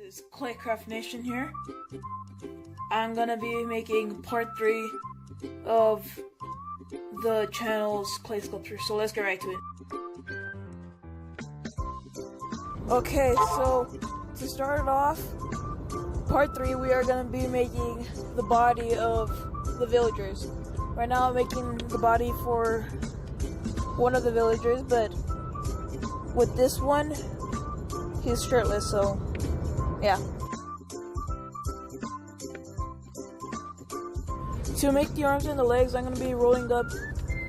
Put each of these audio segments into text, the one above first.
is Claycraft Nation here. I'm gonna be making part 3 of the channel's clay sculpture, so let's get right to it. Okay, so to start it off, part 3 we are gonna be making the body of the villagers. Right now I'm making the body for one of the villagers, but with this one, he's shirtless, so yeah. To make the arms and the legs, I'm going to be rolling up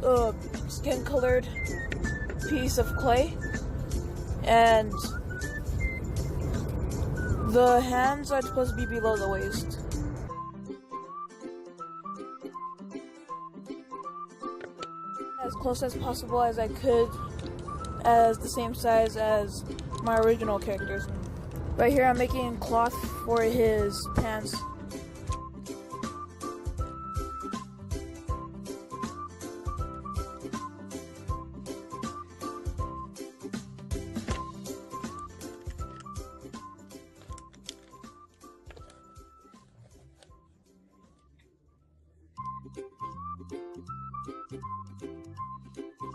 a skin-colored piece of clay, and the hands are supposed to be below the waist. As close as possible as I could, as the same size as my original characters. Right here I'm making cloth for his pants.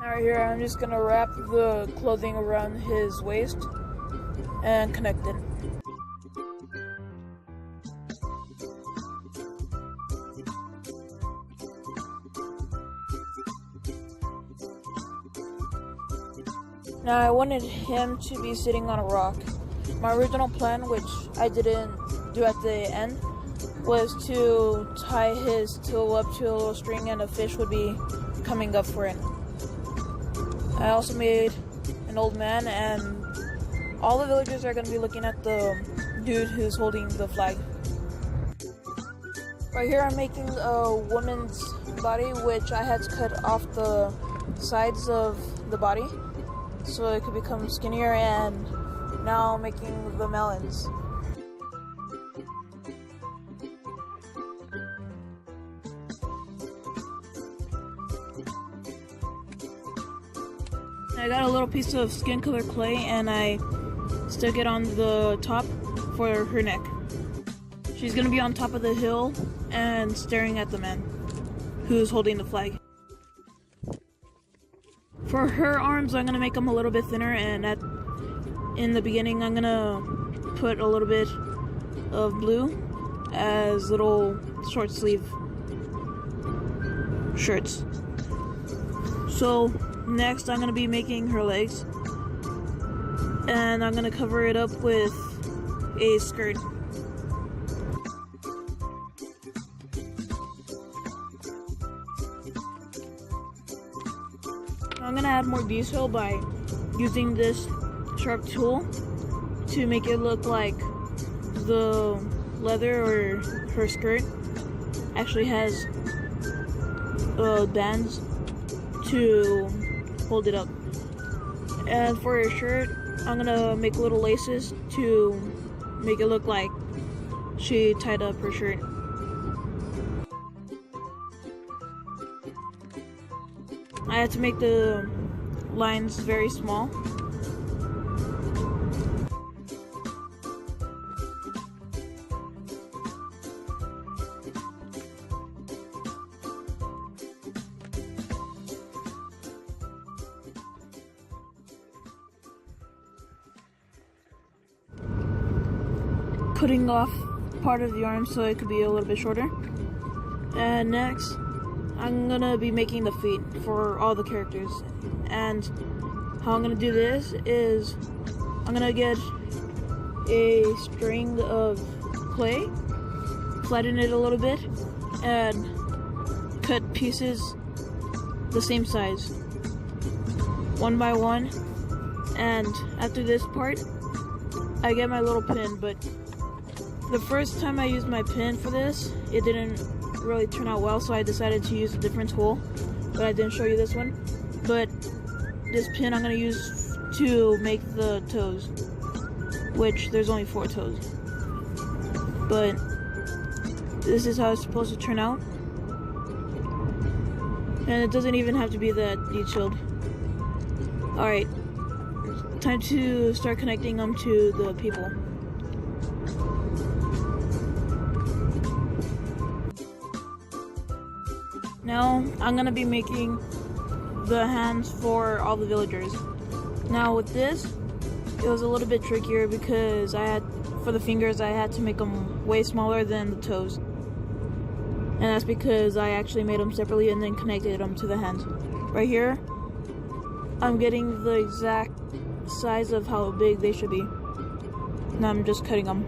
Right here I'm just gonna wrap the clothing around his waist and connect it. Now I wanted him to be sitting on a rock. My original plan, which I didn't do at the end, was to tie his toe up to a little string and a fish would be coming up for it. I also made an old man, and all the villagers are going to be looking at the dude who's holding the flag. Right here I'm making a woman's body, which I had to cut off the sides of the body so it could become skinnier, and now I'm making the melons. I got a little piece of skin color clay and I stuck it on the top for her neck. She's gonna be on top of the hill and staring at the man who's holding the flag. For her arms, I'm gonna make them a little bit thinner, and in the beginning I'm gonna put a little bit of blue as little short sleeve shirts. So next I'm gonna be making her legs, and I'm gonna cover it up with a skirt. I'm gonna add more detail by using this sharp tool to make it look like the leather or her skirt actually has bands to hold it up. And for her shirt, I'm gonna make little laces to make it look like she tied up her shirt. I had to make the lines very small. Cutting off part of the arm so it could be a little bit shorter. And next, I'm gonna be making the feet for all the characters. And how I'm gonna do this is I'm gonna get a string of clay, flatten it a little bit, and cut pieces the same size, one by one. And after this part, I get my little pin, but the first time I used my pin for this, it didn't really turn out well, so I decided to use a different tool, but I didn't show you this one. But this pin I'm going to use to make the toes, which there's only 4 toes. But this is how it's supposed to turn out. And it doesn't even have to be that detailed. Alright, time to start connecting them to the people. Now I'm gonna be making the hands for all the villagers. Now with this, it was a little bit trickier because for the fingers, I had to make them way smaller than the toes. And that's because I actually made them separately and then connected them to the hands. Right here, I'm getting the exact size of how big they should be. Now I'm just cutting them.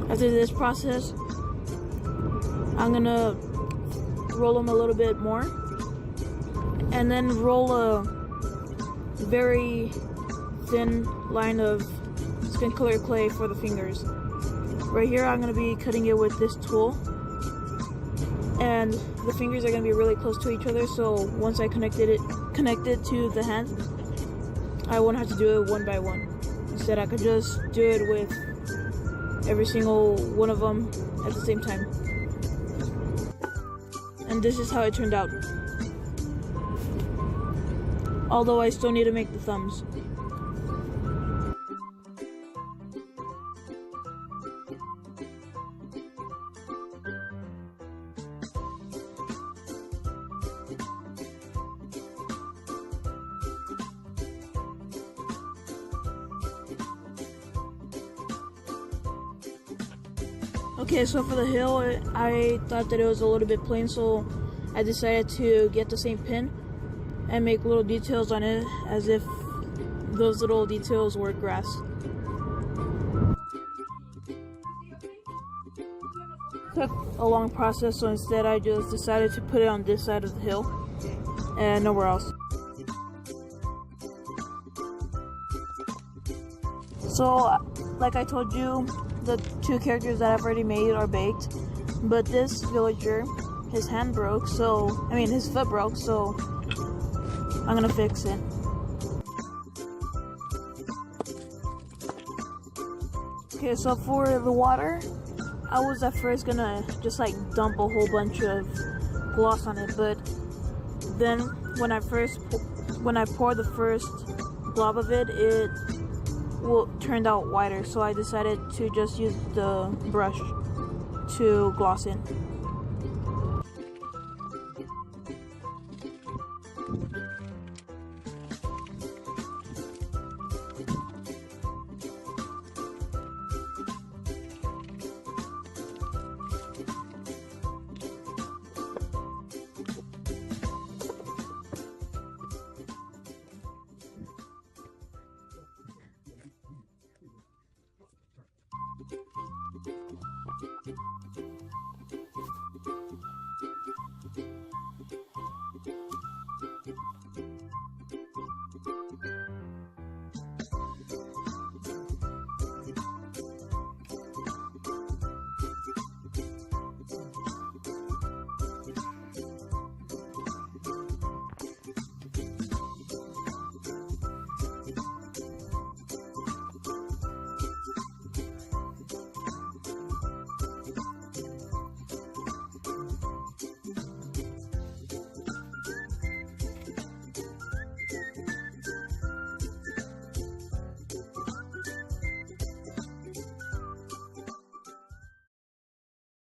After this process, I'm gonna roll them a little bit more and then roll a very thin line of skin color clay for the fingers. Right here, I'm gonna be cutting it with this tool, and the fingers are gonna be really close to each other, so once I connect it to the hand, I won't have to do it one by one. Instead, I could just do it with every single one of them at the same time. And this is how it turned out. Although I still need to make the thumbs. Okay, so for the hill, I thought that it was a little bit plain, so I decided to get the same pin and make little details on it as if those little details were grass. Took a long process, so instead I just decided to put it on this side of the hill and nowhere else. So, like I told you, the two characters that I've already made are baked, but this villager, his hand broke, his foot broke, so I'm gonna fix it. Okay, so for the water, I was at first gonna just like dump a whole bunch of gloss on it, but then when I poured the first blob of it, it turned out whiter, so I decided to just use the brush to gloss it.